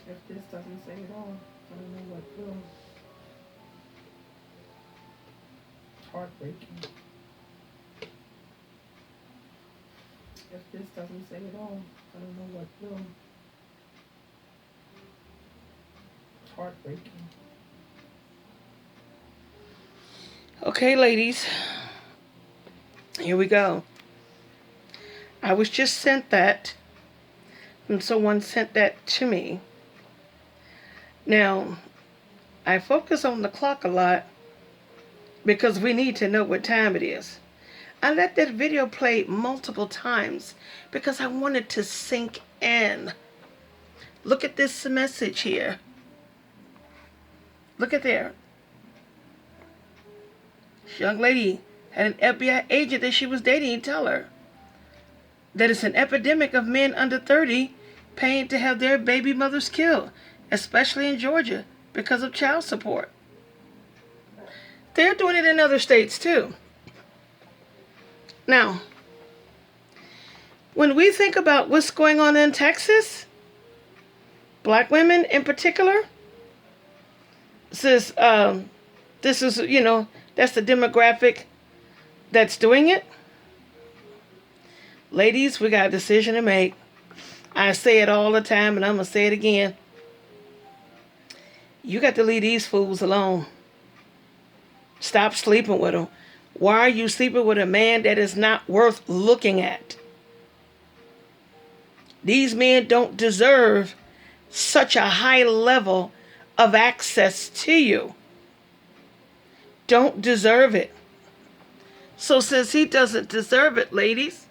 If this doesn't say it all, I don't know what will. Heartbreaking. If this doesn't say it all, I don't know what will. Heartbreaking. Okay, ladies, here we go. I was just sent that, and someone sent that to me. Now, I focus on the clock a lot because we need to know what time it is. I let that video play multiple times because I wanted to sink in. Look at this message here. Look at there. This young lady had an FBI agent that she was dating tell her that it's an epidemic of men under 30 paying to have their baby mothers killed, especially in Georgia, because of child support. They're doing it in other states too. Now, when we think about what's going on in Texas, black women in particular, this is, that's the demographic that's doing it. Ladies, we got a decision to make. I say it all the time, and I'm going to say it again. You got to leave these fools alone. Stop sleeping with them. Why are you sleeping with a man that is not worth looking at? These men don't deserve such a high level of access to you. Don't deserve it. So since he doesn't deserve it, ladies,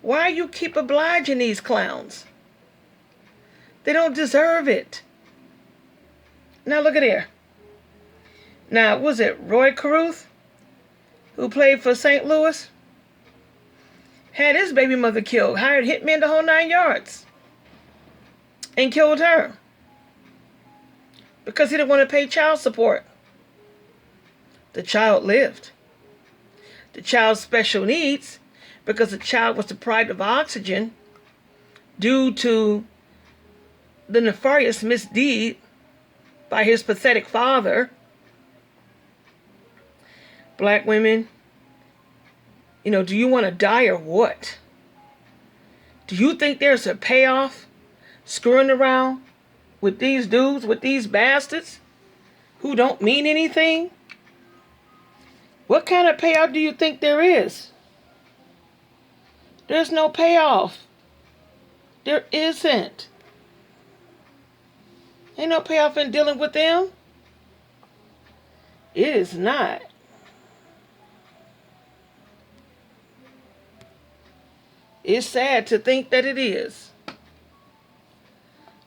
why you keep obliging these clowns? They don't deserve it. Now look at here. Now, was it Roy Carruth who played for St. Louis? Had his baby mother killed, hired hitmen the whole 9 yards, and killed her because he didn't want to pay child support. The child lived. The child's special needs, because the child was deprived of oxygen due to the nefarious misdeed by his pathetic father. Black women, do you want to die or what? Do you think there's a payoff screwing around with these dudes, with these bastards who don't mean anything? What kind of payoff do you think there is? There's no payoff. There isn't. Ain't no payoff in dealing with them. It is not. It's sad to think that it is.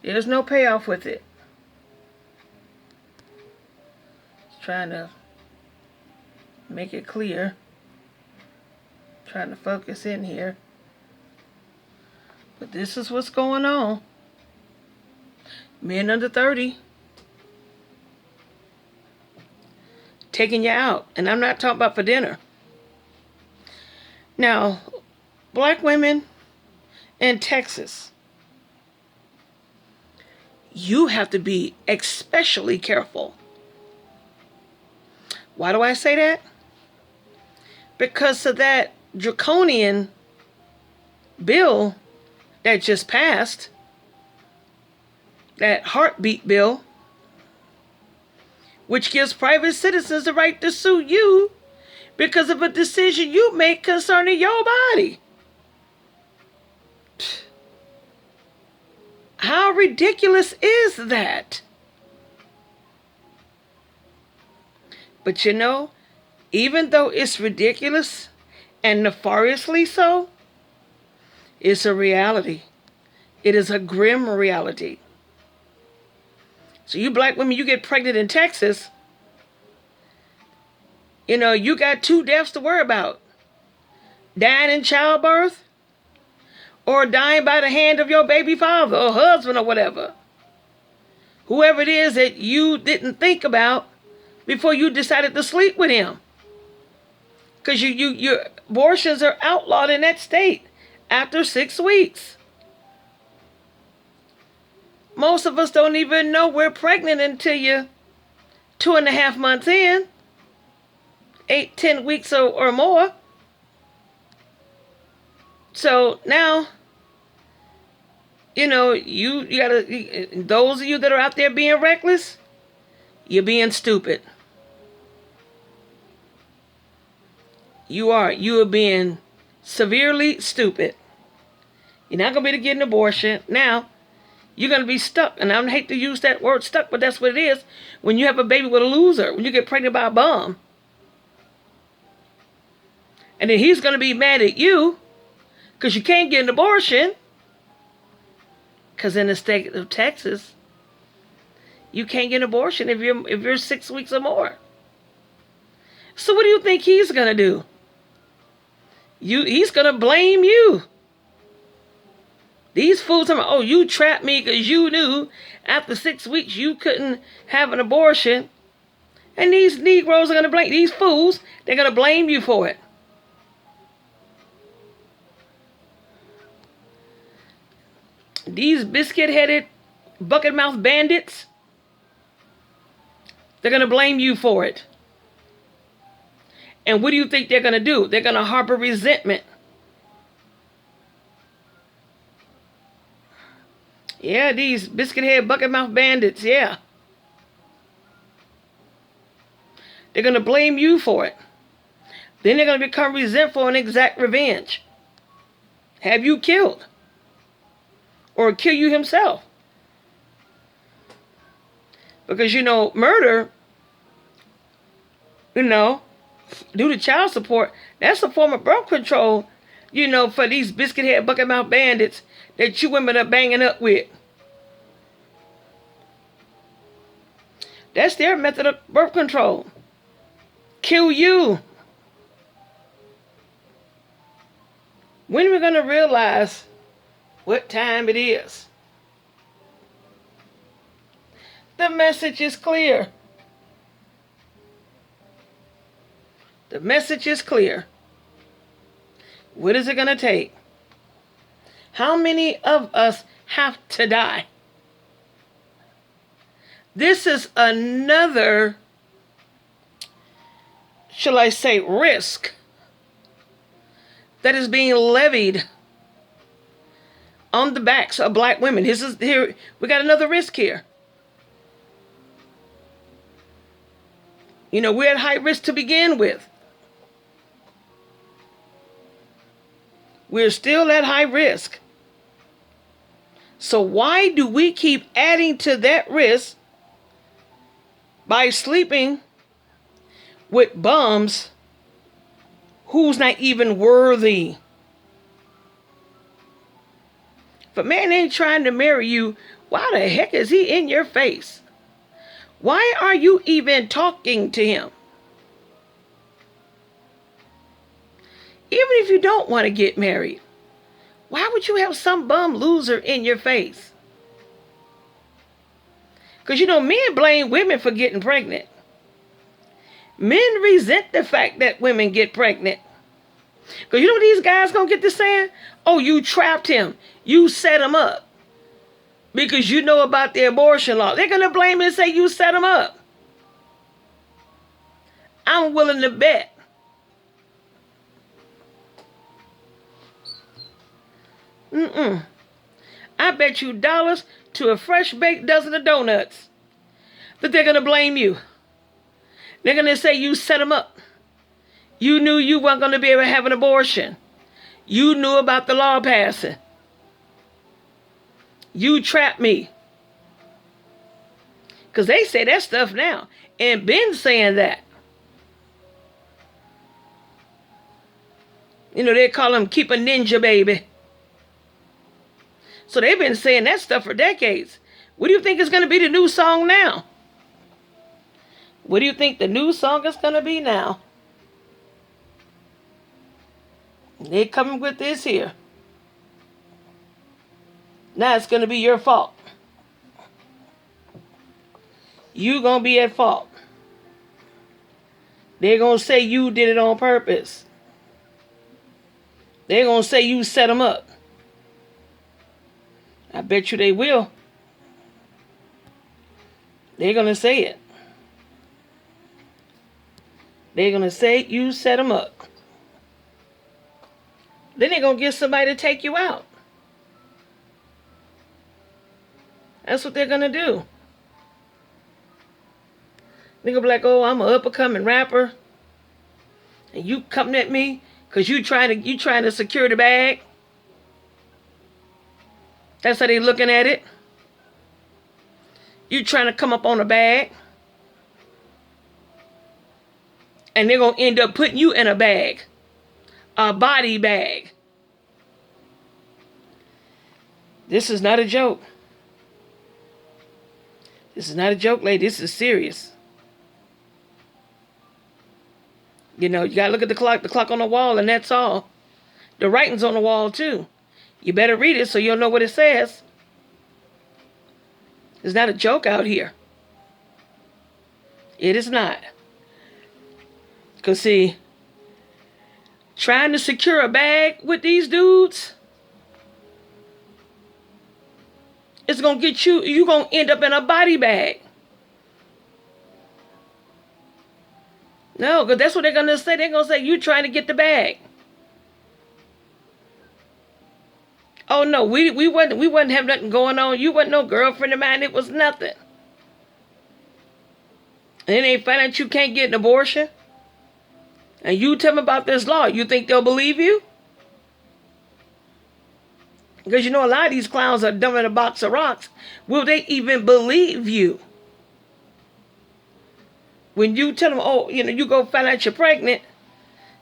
There's no payoff with it. Just trying to make it clear. Trying to focus in here. But this is what's going on. Men under 30 taking you out. And I'm not talking about for dinner. Now, black women in Texas, you have to be especially careful. Why do I say that? Because of that draconian bill that just passed, that heartbeat bill, which gives private citizens the right to sue you because of a decision you make concerning your body. How ridiculous is that? But even though it's ridiculous and nefariously so, it's a reality. It is a grim reality. So you black women, you get pregnant in Texas, you got 2 deaths to worry about. Dying in childbirth, or dying by the hand of your baby father or husband or whatever. Whoever it is that you didn't think about before you decided to sleep with him. Because your abortions are outlawed in that state after 6 weeks. most of us don't even know we're pregnant until you're 2.5 months in, 8, 10 weeks or more. So now, you gotta, those of you that are out there being reckless, you're being stupid. You are being severely stupid. You're not going to be able to get an abortion. Now, you're going to be stuck. And I hate to use that word stuck, but that's what it is. When you have a baby with a loser, when you get pregnant by a bum. And then he's going to be mad at you because you can't get an abortion. Because in the state of Texas, you can't get an abortion if you're 6 weeks or more. So what do you think he's going to do? He's going to blame you. These fools are, oh, you trapped me because you knew after 6 weeks you couldn't have an abortion. And these Negroes are going to blame, these fools, they're going to blame you for it. These biscuit-headed, bucket-mouthed bandits, they're going to blame you for it. And what do you think they're going to do? They're going to harbor resentment. Yeah, these biscuit-head, bucket-mouth bandits, yeah. They're going to blame you for it. Then they're going to become resentful and exact revenge. Have you killed? Or kill you himself. Because, murder, due to child support, that's a form of birth control, for these biscuit-head, bucket-mouth bandits that you women are banging up with. That's their method of birth control. Kill you. When are we going to realize what time it is? The message is clear. The message is clear. What is it going to take? How many of us have to die? This is another, shall I say, risk that is being levied on the backs of black women. Here we got another risk here. We're at high risk to begin with. We're still at high risk. So why do we keep adding to that risk by sleeping with bums who's not even worthy? If a man ain't trying to marry you, why the heck is he in your face? Why are you even talking to him? Even if you don't want to get married, why would you have some bum loser in your face? Because men blame women for getting pregnant. Men resent the fact that women get pregnant. Because what these guys gonna get to saying? Oh, you trapped him. You set him up. Because you know about the abortion law. They're gonna blame and say you set him up. I'm willing to bet. I bet you dollars to a fresh baked dozen of donuts that they're gonna blame you. They're gonna say you set him up. You knew you weren't gonna be able to have an abortion. You knew about the law passing. You trapped me. Because they say that stuff now. And been saying that. They call him keep a ninja baby. So they've been saying that stuff for decades. What do you think is going to be the new song now? What do you think the new song is going to be now? They coming with this here. Now it's going to be your fault. You going to be at fault. They're going to say you did it on purpose. They're going to say you set them up. I bet you they will. They're going to say it. They're going to say you set them up. Then they're going to get somebody to take you out. That's what they're going to do. They're going to be like, oh, I'm an up-and-coming rapper. And you coming at me because you trying to secure the bag. That's how they looking at it. You trying to come up on a bag. And they're going to end up putting you in a bag. A body bag. This is not a joke. This is not a joke, lady. This is serious. You know, you got to look at the clock on the wall, and that's all. The writing's on the wall, too. You better read it so you'll know what it says. It's not a joke out here. It is not. Because, see, trying to secure a bag with these dudes, it's going to get you're going to end up in a body bag. No, because that's what they're going to say. They're going to say, you trying to get the bag. Oh, no, we wouldn't have nothing going on. You wasn't no girlfriend of mine. It was nothing. And then they find out you can't get an abortion. And you tell them about this law. You think they'll believe you? Because you know a lot of these clowns are dumb in a box of rocks. Will they even believe you? When you tell them, oh, you know, you go find out you're pregnant,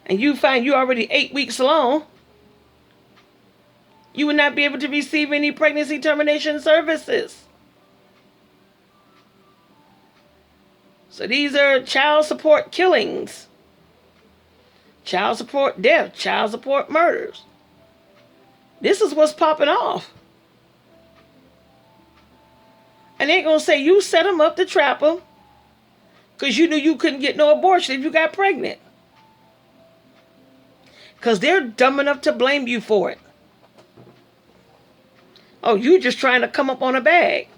and you find you're already 8 weeks along, you would not be able to receive any pregnancy termination services. So these are child support killings, child support death, child support murders. This is what's popping off. And they're going to say you set them up to trap them because you knew you couldn't get no abortion if you got pregnant. Because they're dumb enough to blame you for it. Oh, you just trying to come up on a bag.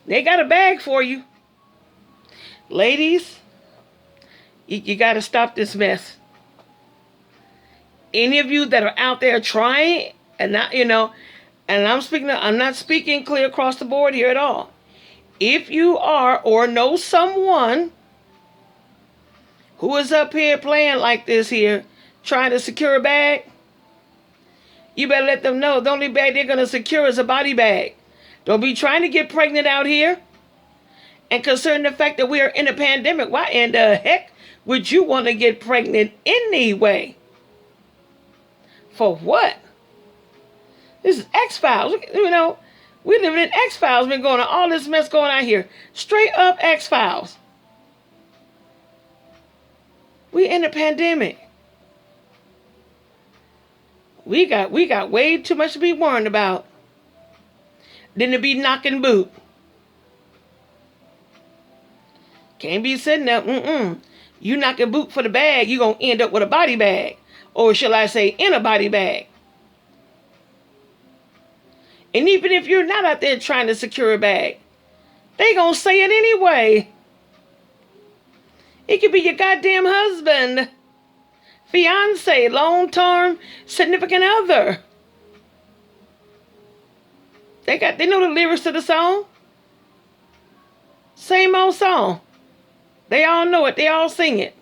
They got a bag for you. Ladies, you got to stop this mess. Any of you that are out there trying, and not, you know, and I'm not speaking clear across the board here at all. If you are or know someone who is up here playing like this here, trying to secure a bag, you better let them know the only bag they're going to secure is a body bag. Don't be trying to get pregnant out here. And concerning the fact that we are in a pandemic, why in the heck would you want to get pregnant anyway? For what? This is X-Files. You know, we living in X-Files. Been going on all this mess going on here. Straight up X-Files. We in a pandemic. We got way too much to be worried about. Than to be knocking boot. Can't be sitting there. You knocking boot for the bag, you gonna end up with a body bag. Or shall I say, in a body bag. And even if you're not out there trying to secure a bag, they gonna say it anyway. It could be your goddamn husband, fiance, long-term significant other. They know the lyrics to the song. Same old song. They all know it. They all sing it.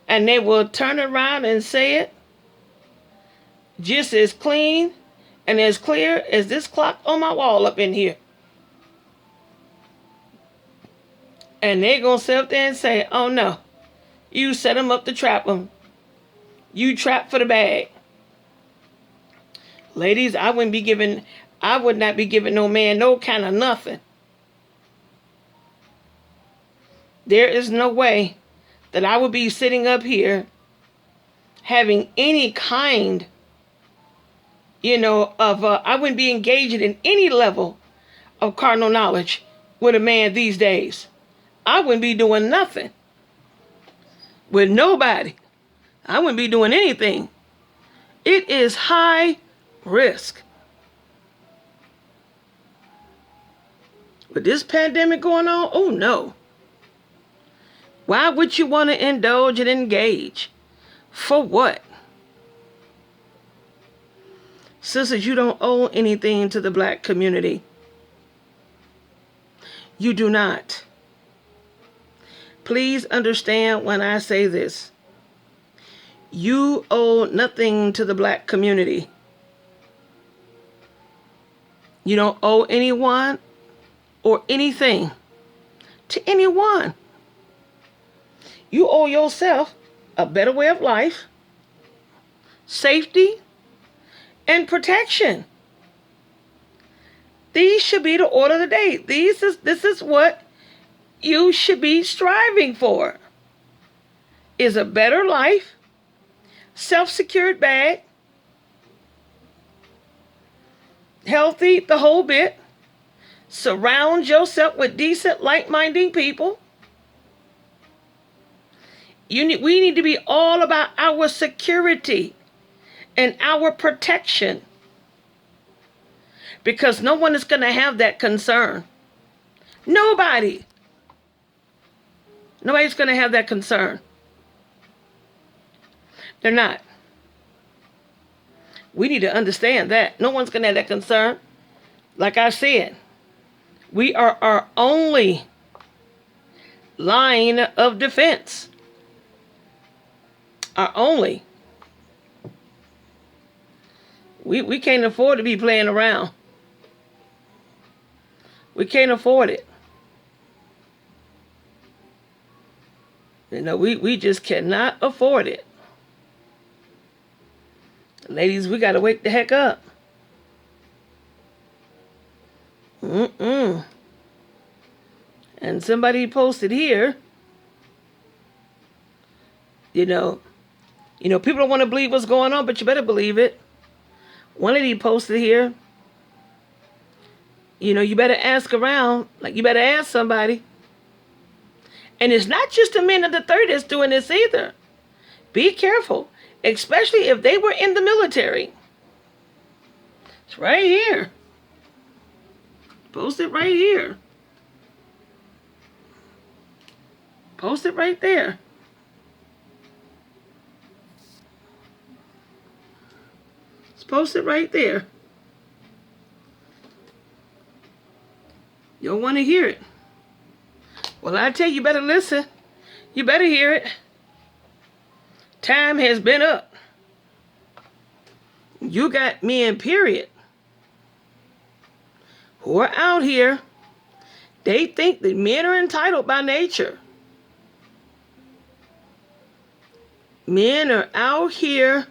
And they will turn around and say it just as clean and as clear as this clock on my wall up in here. And they're going to sit up there and say, oh no, you set them up to trap them. You trapped for the bag. Ladies, I would not be giving no man no kind of nothing. There is no way that I would be sitting up here having any kind, of, I wouldn't be engaging in any level of carnal knowledge with a man these days. I wouldn't be doing nothing with nobody. I wouldn't be doing anything. It is high risk. With this pandemic going on, oh no. Why would you want to indulge and engage? For what? Sisters, you don't owe anything to the black community. You do not. Please understand when I say this. You owe nothing to the black community. You don't owe anyone or anything to anyone. You owe yourself a better way of life, safety, and protection. These should be the order of the day. This is what you should be striving for. Is a better life, self-secured bag, healthy the whole bit. Surround yourself with decent, like-minded people. We need to be all about our security and our protection. Because no one is going to have that concern. Nobody. Nobody's going to have that concern. They're not. We need to understand that. No one's going to have that concern. Like I said, we are our only line of defense. Our only. We can't afford to be playing around. We can't afford it. You know, we just cannot afford it. Ladies, we got to wake the heck up. And somebody posted here, you know, people don't want to believe what's going on, but you better believe it. One of these posted here, you better ask around, like you better ask somebody. And it's not just the men of the 30s doing this either. Be careful, especially if they were in the military. It's right here. Post it right here. Post it right there. Just post it right there. You'll want to hear it. Well, I tell you, you better listen. You better hear it. Time has been up. You got men, period, who are out here. They think that men are entitled by nature. Men are out here.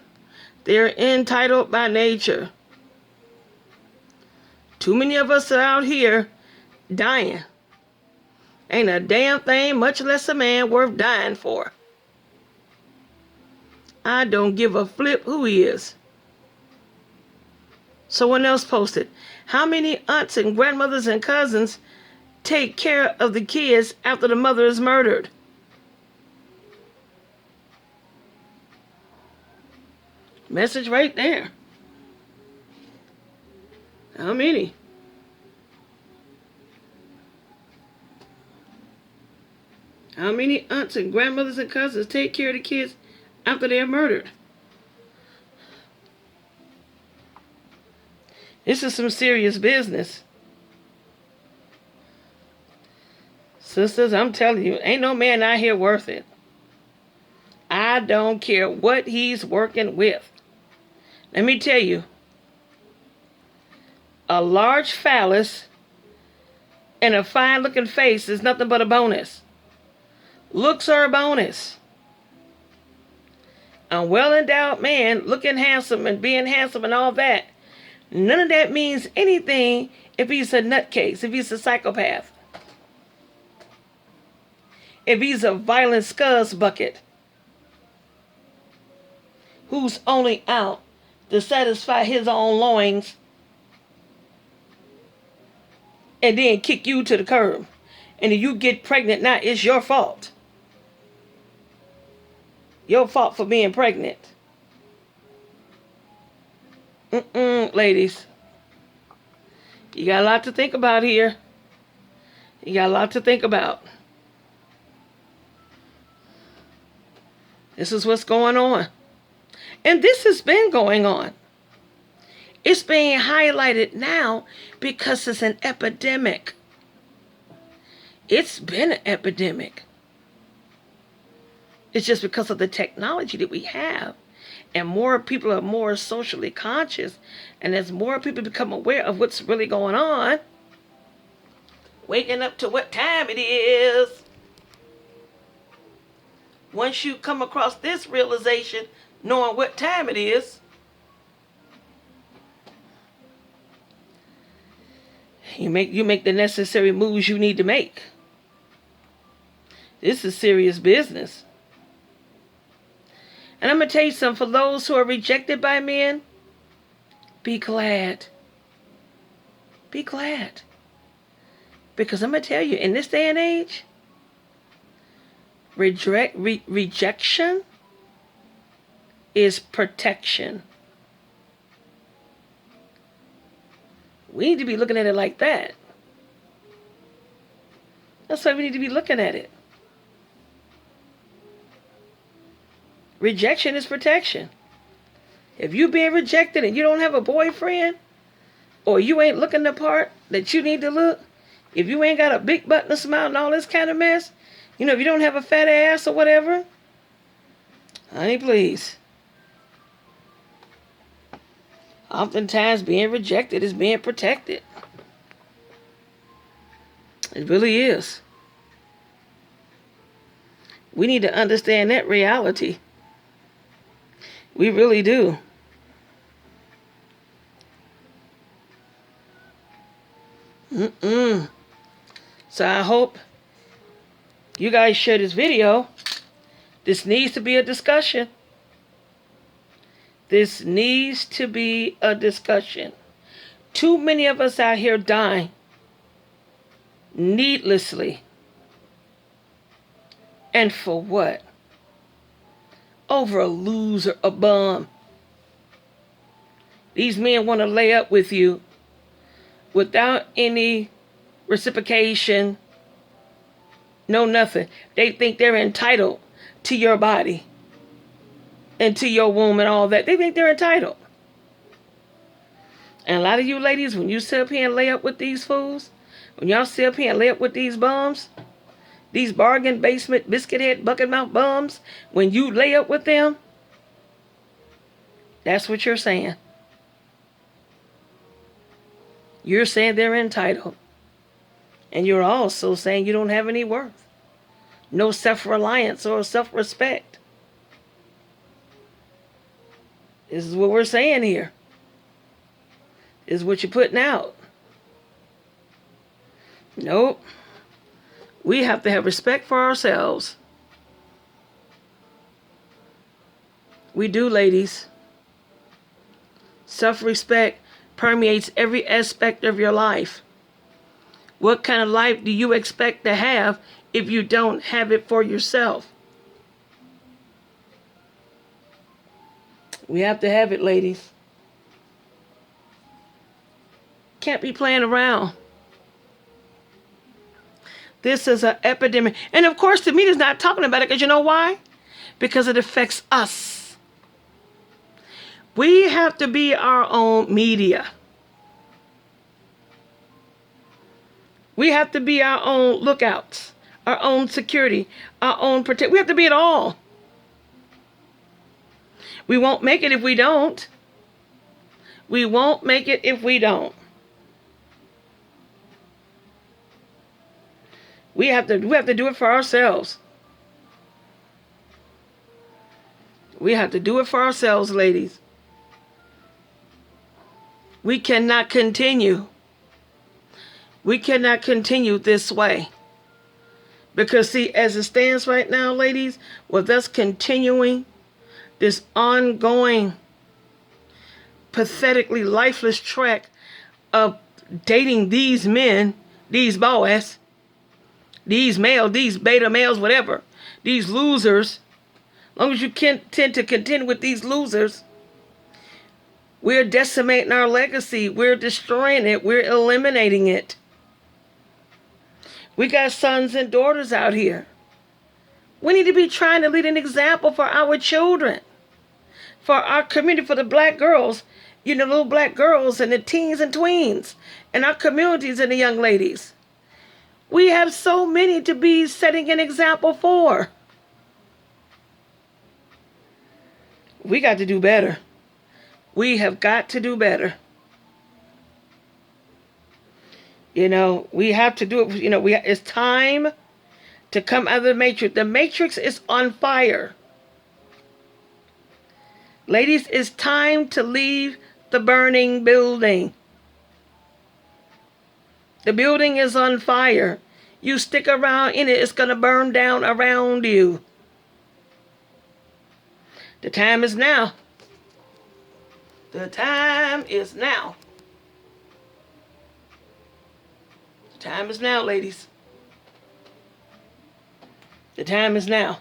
They're entitled by nature. Too many of us are out here dying. Ain't a damn thing, much less a man, worth dying for. I don't give a flip who he is. Someone else posted, how many aunts and grandmothers and cousins take care of the kids after the mother is murdered? Message right there. How many? How many aunts and grandmothers and cousins take care of the kids after they're murdered? This is some serious business. Sisters, I'm telling you, ain't no man out here worth it. I don't care what he's working with. Let me tell you, a large phallus and a fine-looking face is nothing but a bonus. Looks are a bonus. A well-endowed man looking handsome and being handsome and all that, none of that means anything if he's a nutcase, if he's a psychopath, if he's a violent scuzz bucket who's only out to satisfy his own loins and then kick you to the curb. And if you get pregnant now, it's your fault. Your fault for being pregnant. Ladies. You got a lot to think about here. You got a lot to think about. This is what's going on. And this has been going on. It's being highlighted now because it's an epidemic. It's been an epidemic. It's just because of the technology that we have. And more people are more socially conscious. And as more people become aware of what's really going on, waking up to what time it is. Once you come across this realization, knowing what time it is, you make the necessary moves you need to make. This is serious business. And I'm going to tell you something. For those who are rejected by men, be glad. Be glad. Because I'm going to tell you, in this day and age, rejection is protection. We need to be looking at it like that. That's why we need to be looking at it. Rejection is protection. If you're being rejected and you don't have a boyfriend, or you ain't looking the part that you need to look, if you ain't got a big butt and a smile and all this kind of mess, if you don't have a fat ass or whatever, honey, please. Oftentimes being rejected is being protected. It really is. We need to understand that reality. We really do. So I hope you guys share this video. This needs to be a discussion. This needs to be a discussion. Too many of us out here dying needlessly. And for what? Over a loser, a bum. These men want to lay up with you without any reciprocation. No nothing. They think they're entitled to your body and to your womb and all that. They think they're entitled. And a lot of you ladies, when you sit up here and lay up with these fools, when y'all sit up here and lay up with these bums, these bargain basement, biscuit head, bucket mouth bums, when you lay up with them, that's what you're saying. You're saying they're entitled. And you're also saying you don't have any worth. No self-reliance or self-respect. This is what we're saying here. This is what you're putting out. Nope. We have to have respect for ourselves. We do, ladies. Self-respect permeates every aspect of your life. What kind of life do you expect to have if you don't have it for yourself? We have to have it, ladies. Can't be playing around. This is an epidemic. And of course, the media's not talking about it because you know why? Because it affects us. We have to be our own media. We have to be our own lookouts, our own security, our own protect. We have to be it all. We won't make it if we don't. We won't make it if we don't. We have to do it for ourselves. We have to do it for ourselves, ladies. We cannot continue. We cannot continue this way. Because see, as it stands right now, ladies, with us continuing this ongoing, pathetically lifeless track of dating these men, these boys, these males, these beta males, whatever, these losers, as long as you can tend to contend with these losers, we're decimating our legacy. We're destroying it. We're eliminating it. We got sons and daughters out here. We need to be trying to lead an example for our children, for our community, for the black girls, little black girls and the teens and tweens, and our communities and the young ladies. We have so many to be setting an example for. We got to do better. We have got to do better. We have to do it. It's time to come out of the matrix. The matrix is on fire. Ladies, it's time to leave the burning building. The building is on fire. You stick around in it, it's going to burn down around you. The time is now. The time is now. The time is now, ladies. The time is now.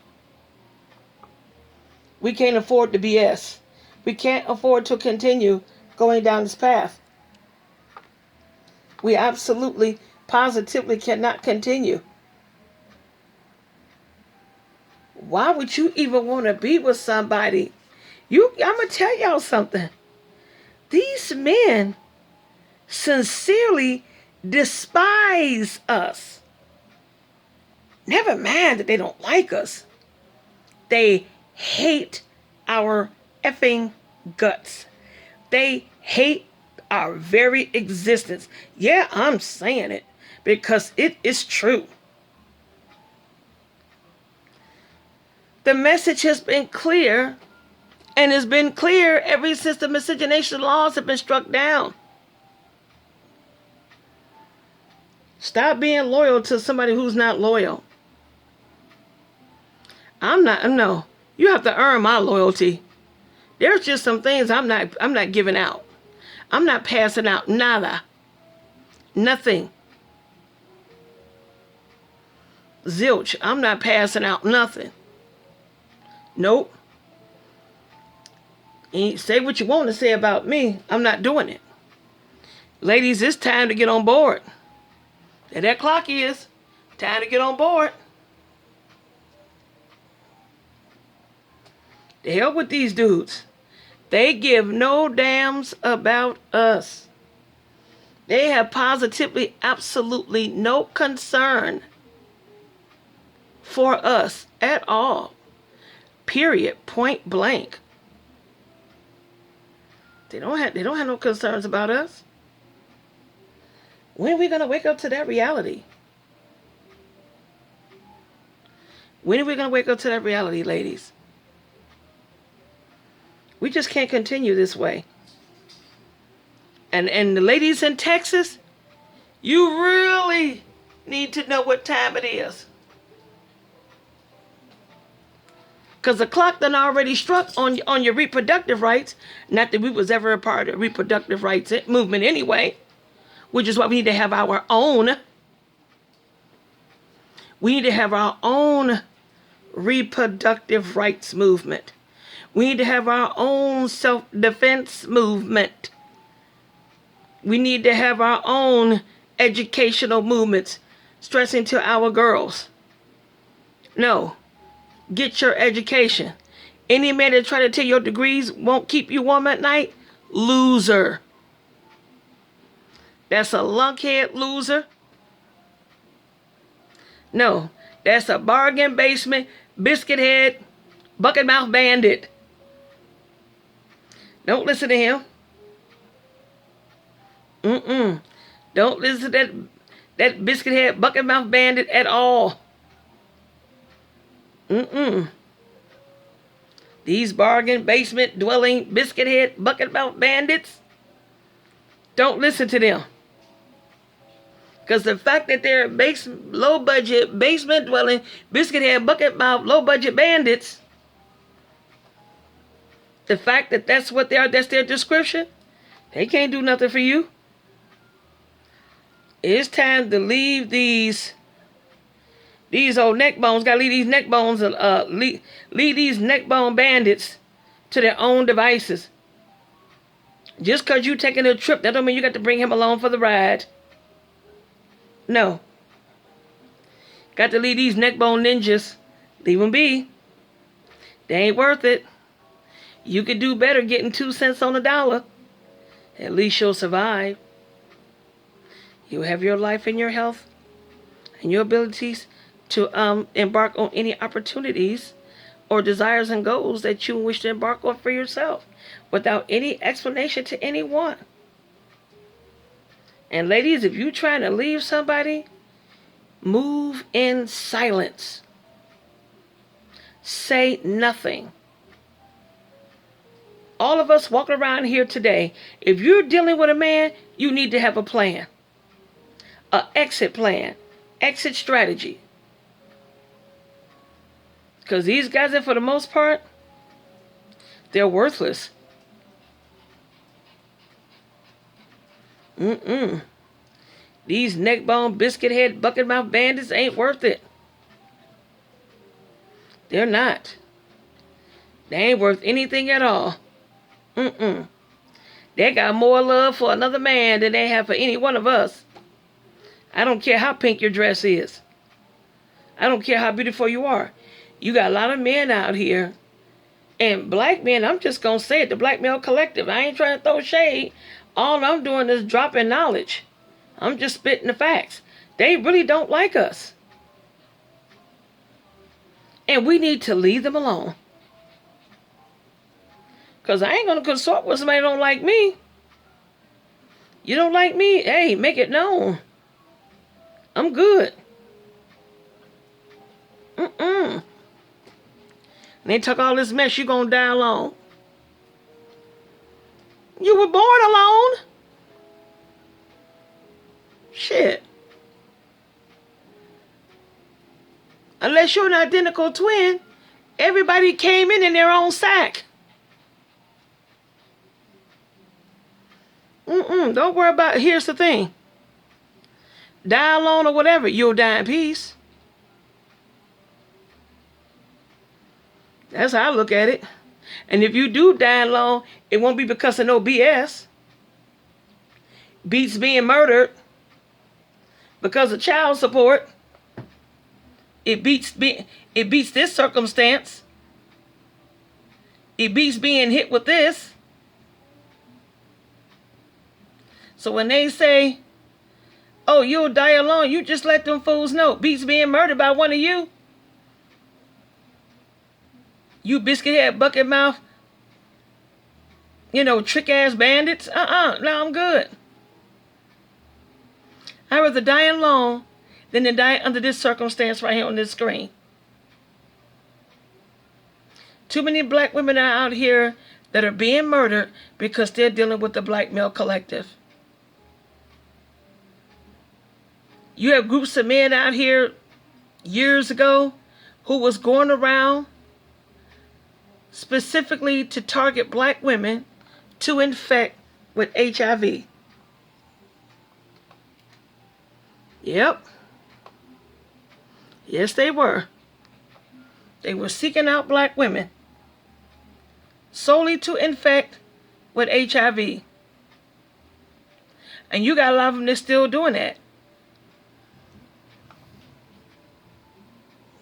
We can't afford the BS. We can't afford to continue going down this path. We absolutely, positively cannot continue. Why would you even want to be with somebody? I'm going to tell y'all something. These men sincerely despise us. Never mind that they don't like us. They hate our effing guts. They hate our very existence. Yeah, I'm saying it because it is true. The message has been clear, and has been clear ever since the miscegenation laws have been struck down. Stop being loyal to somebody who's not loyal. No. You have to earn my loyalty. There's just some things I'm not giving out. I'm not passing out nada. Nothing. Zilch. I'm not passing out nothing. Nope. Say what you want to say about me. I'm not doing it. Ladies, it's time to get on board. There that clock is. Time to get on board. The hell with these dudes. They give no damns about us. They have positively, absolutely no concern for us at all. Period. Point blank. They don't have no concerns about us. When are we going to wake up to that reality? When are we going to wake up to that reality, ladies? We just can't continue this way. And the ladies in Texas, you really need to know what time it is. Because the clock done already struck on your reproductive rights. Not that we was ever a part of the reproductive rights movement anyway. Which is why we need to have our own. We need to have our own reproductive rights movement. We need to have our own self-defense movement. We need to have our own educational movements stressing to our girls. No. Get your education. Any man that try to tell your degrees won't keep you warm at night, loser. That's a lunkhead loser. No, that's a bargain basement, biscuit head, bucket mouth bandit. Don't listen to him. Don't listen to that biscuit head, bucket mouth bandit at all. These bargain basement dwelling biscuit head, bucket mouth bandits. Don't listen to them. Because the fact that they're low budget, basement dwelling, biscuit head, bucket mouth, low budget bandits, the fact that that's what they are, that's their description, they can't do nothing for you. It's time to leave these old neck bones, gotta leave these neck bones, leave these neck bone bandits to their own devices. Just because you taking a trip, that don't mean you got to bring him along for the ride. No. Got to leave these neck bone ninjas. Leave them be. They ain't worth it. You could do better getting 2 cents on the dollar. At least you'll survive. You'll have your life and your health and your abilities to embark on any opportunities or desires and goals that you wish to embark on for yourself without any explanation to anyone. And ladies, if you're trying to leave somebody, move in silence. Say nothing. All of us walking around here today, if you're dealing with a man, you need to have a plan. An exit plan. Exit strategy. Because these guys, for the most part, they're worthless. These neck bone, biscuit head, bucket mouth bandits ain't worth it. They're not. They ain't worth anything at all. They got more love for another man than they have for any one of us. I don't care how pink your dress is. I don't care how beautiful you are. You got a lot of men out here. And black men, I'm just going to say it, the Black Male Collective. I ain't trying to throw shade. All I'm doing is dropping knowledge. I'm just spitting the facts. They really don't like us. And we need to leave them alone. Because I ain't going to consort with somebody who don't like me. You don't like me? Hey, make it known. I'm good. And they talk all this mess, you going to die alone. You were born alone. Shit. Unless you're an identical twin, everybody came in their own sack. Don't worry about it. Here's the thing. Die alone or whatever, you'll die in peace. That's how I look at it. And if you do die alone, it won't be because of no BS. Beats being murdered because of child support. It beats this circumstance. It beats being hit with this. So when they say, oh, you'll die alone, you just let them fools know. Beats being murdered by one of you. You biscuit head, bucket mouth, trick ass bandits. No, I'm good. I'd rather die alone than to die under this circumstance right here on this screen. Too many black women are out here that are being murdered because they're dealing with the Black Male Collective. You have groups of men out here years ago who was going around specifically to target black women to infect with HIV. Yep. Yes, they were. They were seeking out black women solely to infect with HIV. And you got a lot of them that's still doing that.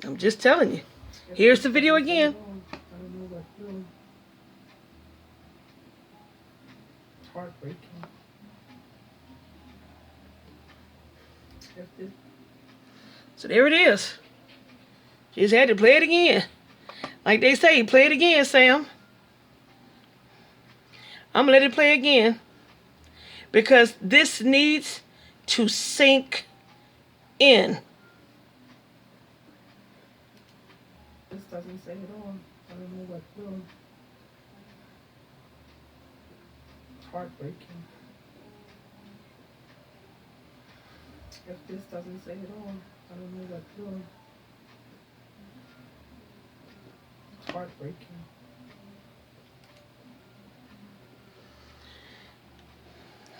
I'm just telling you. Here's the video again. Heartbreaking. So there it is. Just had to play it again. Like they say, play it again, Sam. I'm going to let it play again. Because this needs to sink in. This doesn't say it all. I don't know what will. Heartbreaking. If this doesn't say it all, I don't know what will. Heartbreaking.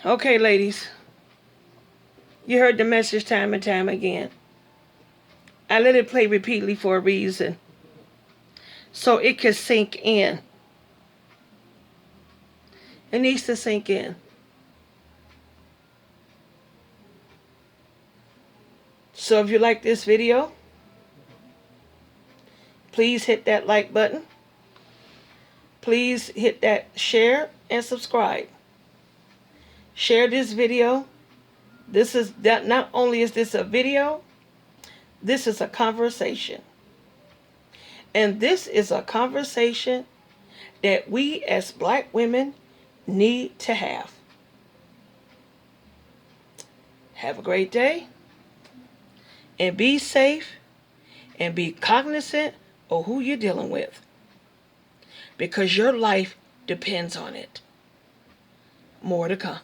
Okay, ladies. You heard the message time and time again. I let it play repeatedly for a reason. So it could sink in. It needs to sink in. So if you like this video, Please hit that like button. Please hit that share and subscribe. Share this video. This is that. Not only is this a video, this is a conversation. And this is a conversation that we as black women need to have. Have a great day. And be safe. And be cognizant of who you're dealing with. Because your life depends on it. More to come.